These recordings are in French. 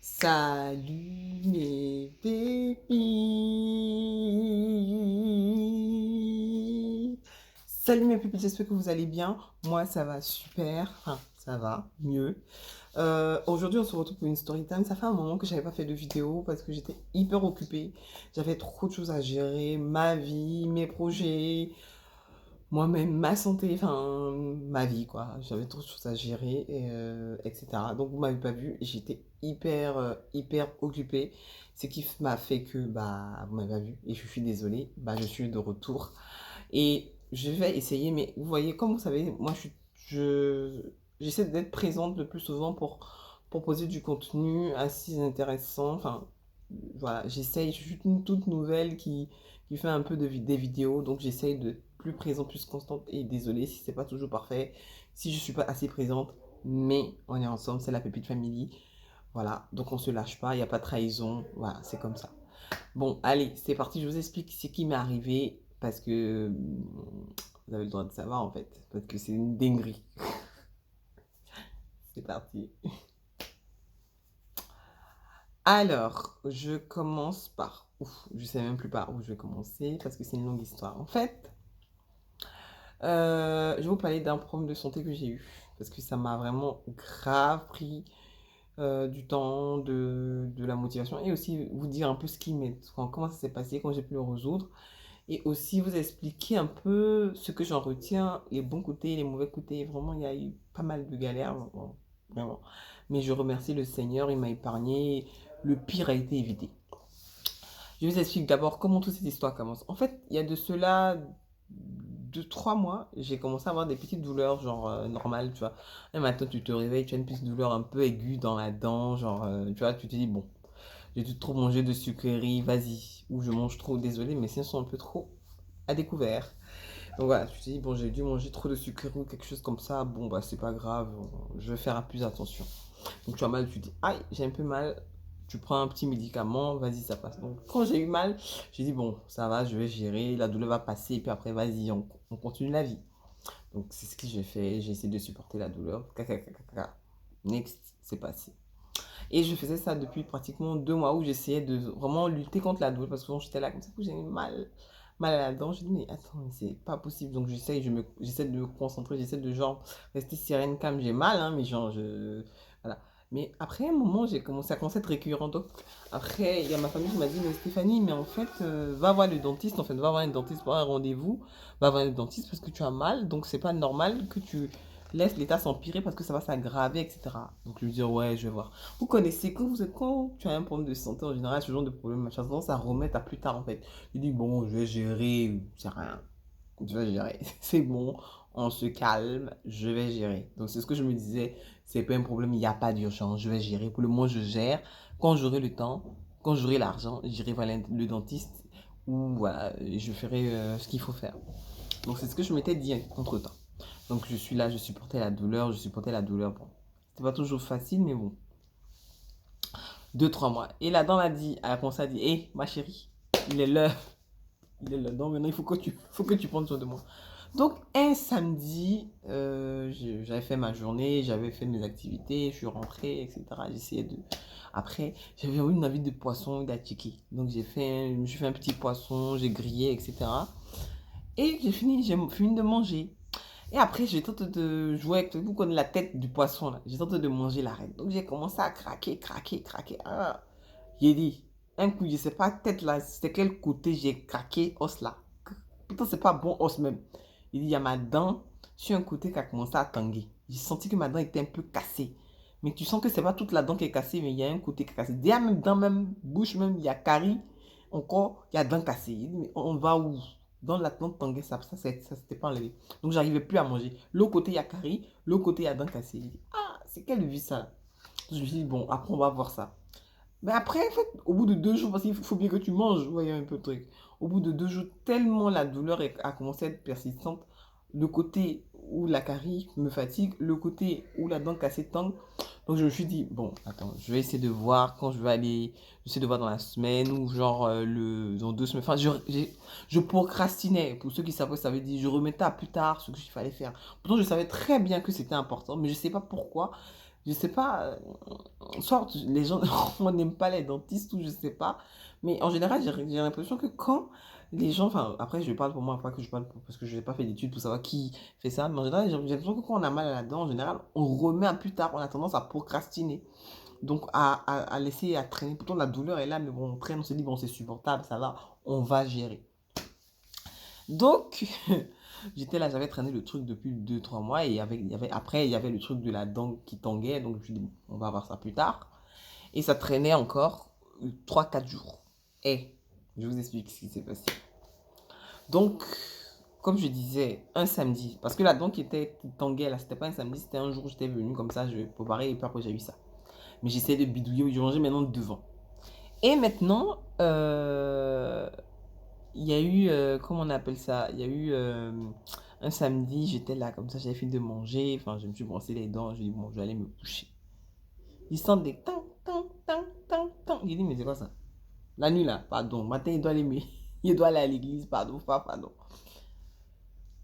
Salut mes pépites. Salut mes pépites, j'espère que vous allez bien. Moi, ça va super. Enfin, ça va mieux. Aujourd'hui, on se retrouve pour une story time. Ça fait un moment que j'avais pas fait de vidéo parce que j'étais hyper occupée. J'avais trop de choses à gérer, ma vie, mes projets, moi-même, ma santé, enfin, ma vie, quoi. J'avais trop de choses à gérer, etc. Donc, vous m'avez pas vu, j'étais hyper occupée. Ce qui m'a fait que, bah, vous m'avez pas vu, et je suis désolée, bah, je suis de retour. Et je vais essayer, mais vous voyez, comme vous savez, moi, j'essaie d'être présente le plus souvent pour proposer du contenu assez intéressant. Enfin, voilà, j'essaye, je suis une toute nouvelle qui fait un peu des vidéos, donc j'essaye de plus présente, plus constante. Et désolé si c'est pas toujours parfait, si je suis pas assez présente, mais on est ensemble, c'est la Pépite Family. Voilà, donc on se lâche pas, il n'y a pas de trahison, voilà, c'est comme ça. Bon, allez, c'est parti, je vous explique ce qui m'est arrivé, parce que vous avez le droit de savoir en fait, parce que c'est une dinguerie. C'est parti. Alors, je commence par... Ouf, je sais même plus par où je vais commencer, parce que c'est une longue histoire. En fait, je vais vous parler d'un problème de santé que j'ai eu, parce que ça m'a vraiment grave pris du temps, de la motivation, et aussi vous dire un peu ce qui m'est, comment ça s'est passé, comment j'ai pu le résoudre, et aussi vous expliquer un peu ce que j'en retiens, les bons côtés, les mauvais côtés. Vraiment, il y a eu pas mal de galères, bon, vraiment. Mais je remercie le Seigneur, il m'a épargné, le pire a été évité. Je vous explique d'abord comment toute cette histoire commence. En fait, il y a de cela 2, 3 mois, j'ai commencé à avoir des petites douleurs, genre normales, tu vois. Un matin, tu te réveilles, tu as une petite douleur un peu aiguë dans la dent, genre, tu vois, tu te dis, bon, j'ai dû trop manger de sucreries, vas-y. Ou je mange trop, désolé, mes seins sont un peu trop à découvert. Donc voilà, tu te dis, bon, j'ai dû manger trop de sucreries ou quelque chose comme ça, bon, bah, c'est pas grave, je vais faire plus attention. Donc tu as mal, tu dis, aïe, j'ai un peu mal, tu prends un petit médicament, vas-y, ça passe. Donc quand j'ai eu mal, j'ai dit, bon, ça va, je vais gérer, la douleur va passer, et puis après, vas-y, on continue la vie. Donc c'est ce que j'ai fait, j'ai essayé de supporter la douleur. Next, c'est passé. Et je faisais ça depuis pratiquement 2 mois où j'essayais de vraiment lutter contre la douleur parce que souvent j'étais là comme ça, j'ai mal à la dent. Je dis, mais attends, mais c'est pas possible. Donc j'essaie de me concentrer, j'essaie de genre rester sereine, calme. J'ai mal, hein, mais genre, voilà. Mais après un moment, ça a commencé à être récurrent. Donc après, il y a ma famille qui m'a dit, mais Stéphanie, mais en fait, va voir le dentiste. En fait, va voir un dentiste pour un rendez-vous. Va voir le dentiste parce que tu as mal. Donc c'est pas normal que tu laisses l'état s'empirer parce que ça va s'aggraver, etc. Donc je lui dis, ouais, je vais voir. Vous connaissez, quand tu as un problème de santé en général, ce genre de problème, machin, tendance à remettre à plus tard en fait. Je dis, bon, je vais gérer, c'est rien, je vais gérer, c'est bon, on se calme, je vais gérer. Donc c'est ce que je me disais, c'est pas un problème, il n'y a pas d'urgence, je vais gérer. Pour le moment, je gère. Quand j'aurai le temps, quand j'aurai l'argent, j'irai voir le dentiste ou voilà, je ferai ce qu'il faut faire. Donc c'est ce que je m'étais dit entre temps. Donc je suis là, je supportais la douleur, je supportais la douleur. Bon, c'était pas toujours facile, mais bon. 2, 3 mois. Et la dent m'a dit, elle a commencé à dire, hé, ma chérie, il est l'heure. Il est l'heure. Donc maintenant, faut que tu prennes soin de moi. Donc un samedi, j'avais fait ma journée, j'avais fait mes activités, je suis rentré, etc. J'essayais de... Après, j'avais eu une envie de poisson d'attiquer. Donc j'ai fait un petit poisson, j'ai grillé, etc. Et j'ai fini de manger. Et après, j'ai tenté de jouer avec, vous connaissez la tête du poisson là. J'ai tenté de manger l'arête. Donc j'ai commencé à craquer. Ah. J'ai dit, un coup, je sais pas, tête là, c'était quel côté j'ai craqué, os là. Putain, c'est pas bon os même. Il dit, il y a ma dent sur un côté qui a commencé à tanguer. J'ai senti que ma dent était un peu cassée. Mais tu sens que c'est pas toute la dent qui est cassée, mais il y a un côté qui est cassé. Derrière même dans même bouche même, il y a carie. Encore, il y a dent cassée. Il dit, mais on va où? Dans la dent tanguée, ça s'était pas enlevé. Donc j'arrivais plus à manger. L'autre côté, il y a carie. L'autre côté, il y a dent cassée. Il dit, ah, c'est quelle vie ça? Je me suis dit, bon, après on va voir ça. Mais après, en fait, au bout de 2 jours, parce qu'il faut bien que tu manges, vous voyez un peu le truc. Au bout de 2 jours, tellement la douleur a commencé à être persistante, le côté où la carie me fatigue, le côté où la dent cassée tangue. Donc je me suis dit, bon, attends, je vais essayer de voir quand je vais aller, j'essaie de voir dans la semaine ou genre dans 2 semaines. Enfin, je procrastinais. Pour ceux qui savent, ça veut dire je remettais à plus tard ce que qu'il fallait faire. Pourtant, je savais très bien que c'était important, mais je ne sais pas pourquoi. je sais pas, soit les gens, on n'aime pas les dentistes ou je sais pas, mais en général, j'ai l'impression que quand les gens, enfin, après, je parle pour moi, après que je parle parce que je n'ai pas fait d'études pour savoir qui fait ça, mais en général, j'ai l'impression que quand on a mal à la dent, en général, on remet à plus tard, on a tendance à procrastiner. Donc, à laisser, à traîner. Pourtant, la douleur est là, mais bon, on traîne, on se dit, bon, c'est supportable, ça va, on va gérer. Donc, j'étais là, j'avais traîné le truc depuis 2 3 mois et après, il y avait le truc de la dent qui tanguait. Donc, je me suis dit, bon, on va voir ça plus tard. Et ça traînait encore 3 4 jours. Et je vous explique ce qui s'est passé. Donc, comme je disais, un samedi, parce que la dent qui tanguait là, c'était pas un samedi, c'était un jour où j'étais venu comme ça, je préparais et puis après j'ai eu ça. Mais j'essayais de bidouiller, je mangeais maintenant devant. Et maintenant, il y a eu, comment on appelle ça? Il y a eu un samedi, j'étais là comme ça, j'avais fini de manger, enfin, je me suis brossé les dents, je dis bon, je vais aller me coucher. Il sent des tang, tang, tang, tang, tang. J'ai dit, mais c'est quoi ça? La nuit là, pardon, matin, il doit aller, il doit aller à l'église, pardon, pardon.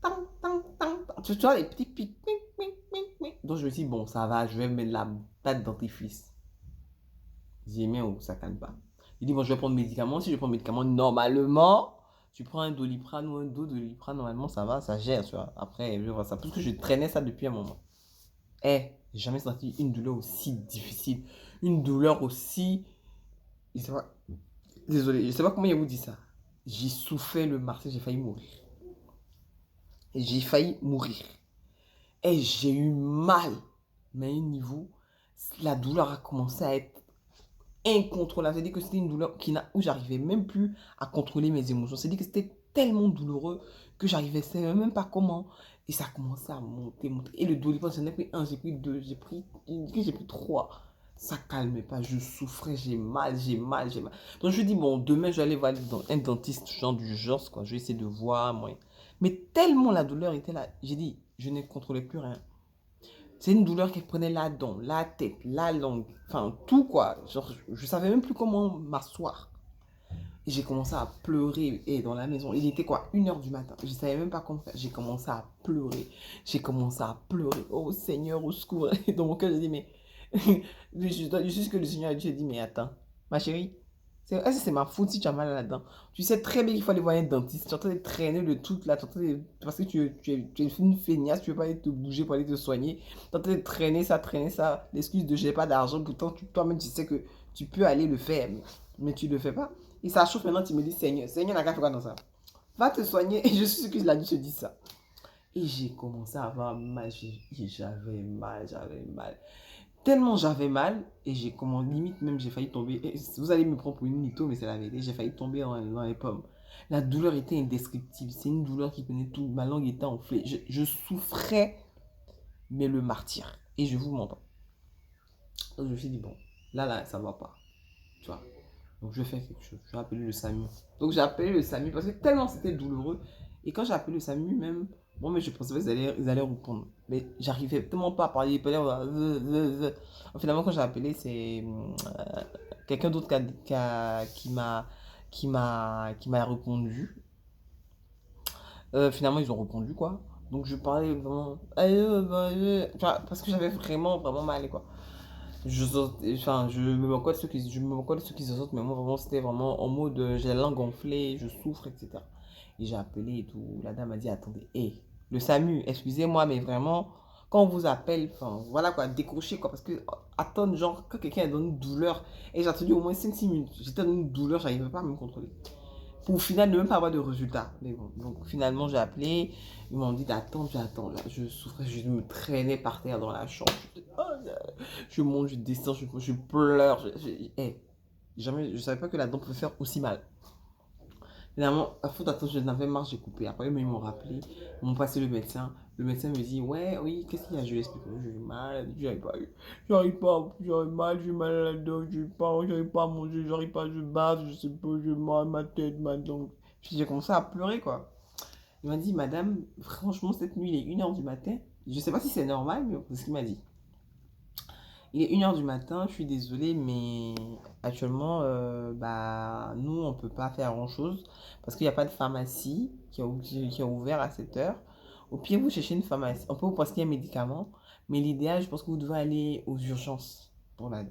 Tang, tang, tang, tang. Tu vois les petits pics, ping, ping, ping, ping. Donc je me suis dit, bon, ça va, je vais mettre la date dentifrice. J'ai mis où ça calme pas. Il dit, bon, je vais prendre médicament. Si je prends médicament, normalement, tu prends un Doliprane ou un Doliprane, normalement, ça va, ça gère, tu vois. Après, je vois ça. Parce que je traînais ça depuis un moment. Eh, j'ai jamais senti une douleur aussi difficile. Une douleur aussi. Je sais pas. Désolé, je sais pas comment il vous dit ça. J'ai souffert le martyr, j'ai failli mourir. J'ai failli mourir. Et j'ai eu mal. Mais à un niveau, la douleur a commencé à être incontrôlable. C'est-à-dire que c'était une douleur où j'arrivais même plus à contrôler mes émotions. C'est-à-dire que c'était tellement douloureux que j'arrivais même pas comment. Et ça a commencé à monter, monter. Et le doliprane, j'en ai pris un, j'ai pris deux, j'ai pris trois. Ça calmait pas, je souffrais, j'ai mal, j'ai mal, j'ai mal. Donc je me dis, bon, demain, je vais aller voir un dentiste genre du genre, quoi. Je vais essayer de voir, moi. Mais tellement la douleur était là, j'ai dit, je ne contrôlais plus rien. C'est une douleur qui prenait la dent, la tête, la langue, enfin tout quoi. Genre, je savais même plus comment m'asseoir. Et j'ai commencé à pleurer et dans la maison. Il était quoi, 1 h du matin. Je savais même pas comment faire. J'ai commencé à pleurer. J'ai commencé à pleurer. Oh Seigneur, au secours. Et dans mon cœur, j'ai dit, mais. Juste que le Seigneur a dit, mais attends, ma chérie, est-ce que c'est ma faute si tu as mal là-dedans? Tu sais très bien qu'il faut aller voir un dentiste. Tu es en train de traîner le truc là. Parce que tu es une feignasse, tu veux pas aller te bouger pour aller te soigner. Tu es en train de traîner ça. L'excuse de j'ai pas d'argent. Pourtant, toi-même, tu sais que tu peux aller le faire. Mais tu le fais pas. Et ça chauffe maintenant, tu me dis, Seigneur, Seigneur n'a qu'à faire quoi dans ça? Va te soigner. Et je suis sûr que la Dieu te dit ça. Et j'ai commencé à avoir mal. J'avais mal, j'avais mal. Tellement j'avais mal, et j'ai commencé, limite même j'ai failli tomber. Et vous allez me prendre pour une mytho, mais c'est la vérité. J'ai failli tomber dans les pommes. La douleur était indescriptible. C'est une douleur qui prenait tout. Ma langue était enflée. Je souffrais, mais le martyr. Et je vous mens pas. Donc je me suis dit, bon, là, ça va pas. Tu vois. Donc je vais faire quelque chose. Je vais appeler le SAMU. Donc j'ai appelé le SAMU parce que tellement c'était douloureux. Et quand j'ai appelé le SAMU, même, bon, mais je pensais qu'ils allaient répondre. Mais j'arrivais tellement pas à parler. Ils parlaient. Finalement, quand j'ai appelé, c'est quelqu'un d'autre qui m'a répondu. Finalement, ils ont répondu quoi. Donc je parlais vraiment. Parce que j'avais vraiment, vraiment mal quoi. Je me moquais de ceux qui se sortent, mais moi vraiment c'était vraiment en mode j'ai la langue gonflée, je souffre, etc. Et j'ai appelé et tout. La dame a dit attendez, le SAMU, excusez-moi, mais vraiment, quand on vous appelle, enfin voilà quoi, décrochez quoi, parce que attendre, genre, quand quelqu'un est dans une douleur, et j'ai attendu au moins 5 6 minutes, j'étais dans une douleur, j'arrivais pas à me contrôler pour au final ne même pas avoir de résultat. Mais bon, donc finalement j'ai appelé, ils m'ont dit d'attendre, j'attends. Là, je souffrais, je me traînais par terre dans la chambre. Je monte, je descends, je pleure. Jamais, je savais pas que la dent pouvait faire aussi mal. Finalement, à faute d'attendre, je n'avais marre, j'ai coupé. Après, ils m'ont rappelé, ils m'ont passé le médecin. Le médecin me dit, ouais, oui, qu'est-ce qu'il y a? Je lui explique, j'ai mal, j'arrive mal, j'ai mal à la dent, j'arrive pas à manger, j'arrive pas, je bave, je sais pas, j'ai mal, ma tête, ma dent. Puis j'ai commencé à pleurer, quoi. Il m'a dit, madame, franchement, cette nuit, il est 1 h du matin. Je sais pas si c'est normal, mais c'est ce qu'il m'a dit. Il est 1 h du matin, je suis désolée, mais actuellement, bah, nous, on peut pas faire grand-chose parce qu'il n'y a pas de pharmacie qui a ouvert à cette heure. Au pire, vous cherchez une pharmacie. On peut vous prescrire un médicament, Mais l'idéal, je pense que vous devez aller aux urgences pour la...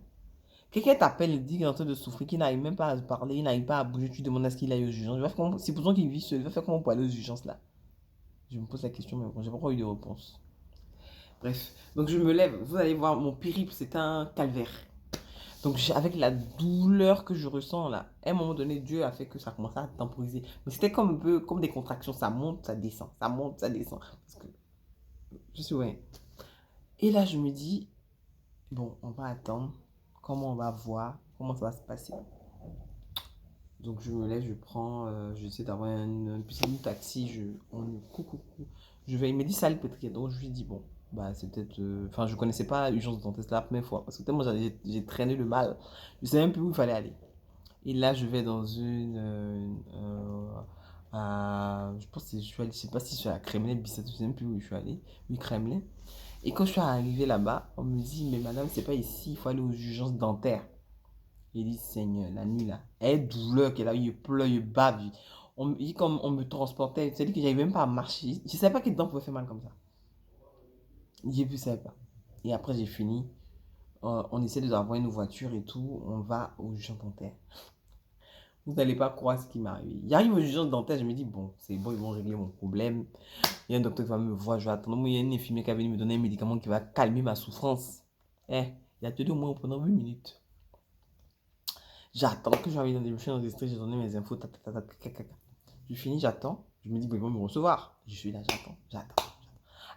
Quelqu'un t'appelle et dit qu'il est en train de souffrir, qu'il n'arrive même pas à se parler, il n'arrive pas à bouger, tu demandes à ce qu'il aille aux urgences. C'est pour ça qu'il vit seul, il va faire comment pour aller aux urgences là? Je me pose la question, mais bon, j'ai pas encore eu de réponse. Bref, donc je me lève, vous allez voir, mon périple, c'est un calvaire. Donc avec la douleur que je ressens là, à un moment donné, Dieu a fait que ça commençait à temporiser. Mais c'était comme un peu comme des contractions, ça monte, ça descend, ça monte, ça descend. Parce que je suis ouais. Et là, je me dis, bon, on va attendre, comment on va voir, comment ça va se passer. Donc je me lève, je prends, j'essaie d'avoir un petit taxi, coucou, je vais, il me dit salut Patrick, donc je lui dis bon, bah c'est peut-être, enfin je connaissais pas l'urgence de dentiste la première fois, parce que tellement j'ai traîné le mal, je savais même plus où il fallait aller. Et là je vais dans je pense que je suis allé, je sais pas si je suis à la Kremlin, Bicêtre, je sais même plus où je suis allé, oui Kremlin. Et quand je suis arrivé là-bas, on me dit mais madame c'est pas ici, il faut aller aux urgences dentaires. Il dit, Seigneur, la nuit là, elle douleur qu'elle a eu, il pleure, il bave. Comme on me transportait, c'est-à-dire que j'arrivais même pas à marcher. Je savais pas que les dents pouvaient faire mal comme ça. Je ne savais pas. Et après, j'ai fini. On essaie d'avoir une voiture et tout. On va au urgence dentaire. Vous n'allez pas croire ce qui m'est arrivé. Il arrive au urgence dentaire, je me dis, bon, c'est bon, ils vont régler mon problème. Il y a un docteur qui va me voir, je vais attendre. Moi, il y a une infirmière qui va venir me donner un médicament qui va calmer ma souffrance. Eh, il a tenu au moins pendant 8 minutes. J'attends que j'arrive dans des machines enregistrées, j'ai donné mes infos, Je finis, j'attends. Je me dis, bon, ils vont me recevoir. Je suis là, j'attends.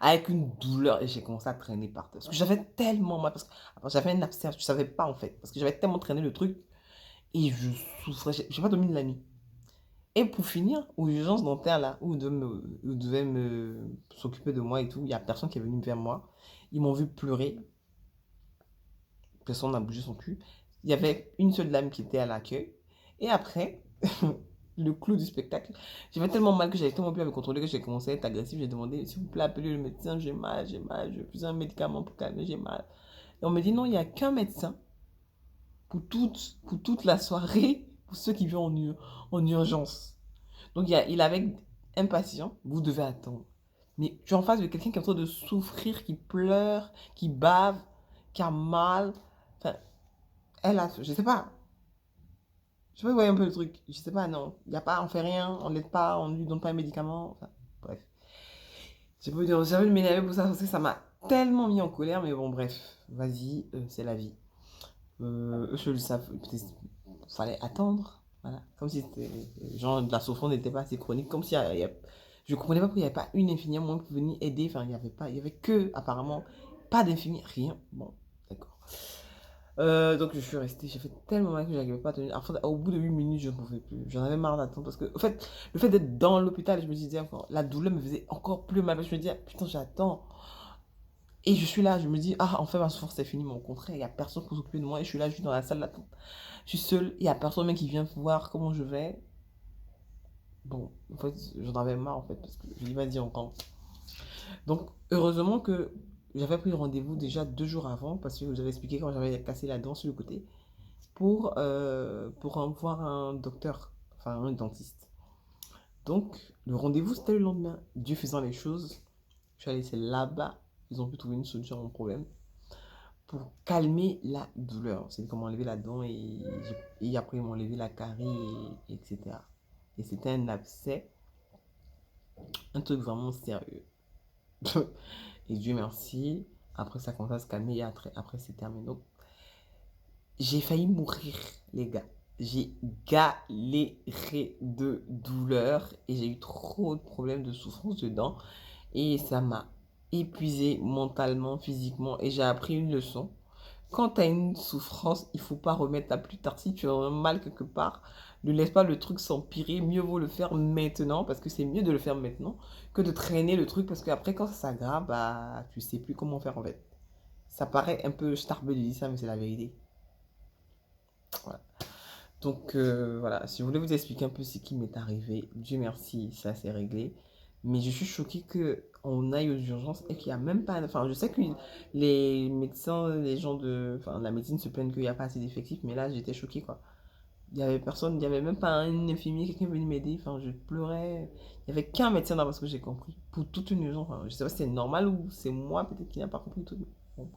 Avec une douleur, et j'ai commencé à traîner par terre. Parce que j'avais tellement mal, parce que après, j'avais un abcès, je ne savais pas en fait. Parce que j'avais tellement traîné le truc, et je souffrais, j'ai pas dormi de la nuit. Et pour finir, aux urgences dentaires là, où ils devaient s'occuper de moi et tout, il n'y a personne qui est venu vers moi. Ils m'ont vu pleurer. Personne n'a bougé son cul. Il y avait une seule dame qui était à l'accueil. Et après, le clou du spectacle, j'avais tellement mal que j'avais tellement pu me contrôler que j'ai commencé à être agressif. J'ai demandé, s'il vous plaît, appelez le médecin, j'ai mal, je veux un médicament pour calmer, j'ai mal. Et on me dit, non, il n'y a qu'un médecin pour toute la soirée, pour ceux qui viennent en urgence. Donc il avait un patient, vous devez attendre. Mais tu es en face de quelqu'un qui est en train de souffrir, qui pleure, qui bave, qui a mal. Enfin, elle a, je sais pas. Je sais pas, vous voyez un peu le truc. Je sais pas, non. Il y a pas, on fait rien, on l'aide pas, on lui donne pas un médicament. Enfin, bref. J'ai pas envie de m'énerver pour ça, parce que ça m'a tellement mis en colère, mais bon, bref. Vas-y, c'est la vie. Eux, je le savais, peut-être fallait attendre. Voilà. Comme si genre, la souffrance n'était pas assez chronique. Comme si je comprenais pas pourquoi il n'y avait pas une infirmière moins pour venir aider. Enfin, il y avait que, apparemment, pas d'infirmière, rien. Bon, d'accord. Donc je suis resté, j'ai fait tellement mal que j'arrivais pas à tenir. Enfin, au bout de 8 minutes, je ne pouvais plus. J'en avais marre d'attendre parce que, en fait, le fait d'être dans l'hôpital, je me disais encore, la douleur me faisait encore plus mal. Je me disais, putain, j'attends. Et je suis là, je me dis, ah, enfin, ma souffrance est finie. Mais au contraire, il n'y a personne pour s'occuper de moi. Et je suis là, je suis dans la salle d'attente. Je suis seul, il n'y a personne même qui vient voir comment je vais. Bon, en fait, j'en avais marre, en fait, parce que je dis, vas-y, on rentre. Donc, heureusement que j'avais pris rendez-vous déjà 2 jours avant, parce que je vous avais expliqué quand j'avais cassé la dent sur le côté, pour voir un docteur, enfin un dentiste. Donc, le rendez-vous, c'était le lendemain. Dieu faisant les choses, je suis allé là-bas, ils ont pu trouver une solution à mon problème pour calmer la douleur. C'est comment enlever la dent et après ils m'ont enlevé la carie, etc. Et c'était un abcès, un truc vraiment sérieux. Et Dieu merci, après ça commence à se calmer et après c'est terminé. Donc, j'ai failli mourir, les gars. J'ai galéré de douleur et j'ai eu trop de problèmes de souffrance dedans. Et ça m'a épuisé mentalement, physiquement. Et j'ai appris une leçon. Quand tu as une souffrance, il ne faut pas remettre à plus tard. Si tu as un mal quelque part, ne laisse pas le truc s'empirer. Mieux vaut le faire maintenant, parce que c'est mieux de le faire maintenant que de traîner le truc. Parce qu'après, quand ça s'aggrave, bah, tu sais plus comment faire en fait. Ça paraît un peu starbé de dire ça, mais c'est la vérité. Voilà. Donc voilà, si vous voulez vous expliquer un peu ce qui m'est arrivé, Dieu merci, ça s'est réglé. Mais je suis choquée qu'on aille aux urgences et qu'il n'y a même pas... Enfin, je sais que les médecins, les gens de... Enfin, la médecine se plaignent qu'il n'y a pas assez d'effectifs, mais là, j'étais choquée, quoi. Il y avait personne, il y avait même pas un infirmier, quelqu'un venu m'aider. Enfin, je pleurais. Il y avait qu'un médecin dans ce que j'ai compris. Pour toute une raison. Enfin, je sais pas si c'est normal ou c'est moi peut-être qui n'a pas compris tout. Bon,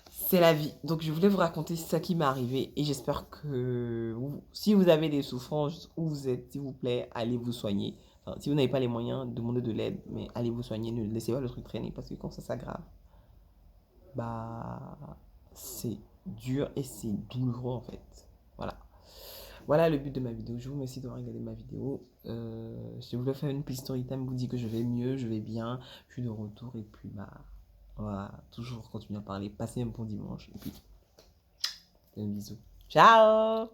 c'est la vie. Donc, je voulais vous raconter ça qui m'est arrivé et j'espère que si vous avez des souffrances où vous êtes, s'il vous plaît, allez vous soigner. Enfin, si vous n'avez pas les moyens, demandez de l'aide, mais allez vous soigner. Ne laissez pas le truc traîner parce que quand ça s'aggrave, bah, c'est dur et c'est douloureux en fait. Voilà. Voilà le but de ma vidéo. Je vous remercie d'avoir regardé ma vidéo. Je voulais faire une petite story time, vous dire que je vais mieux, je vais bien, je suis de retour et puis bah voilà, toujours continuer à parler. Passez un bon dimanche et puis un bisou. Ciao!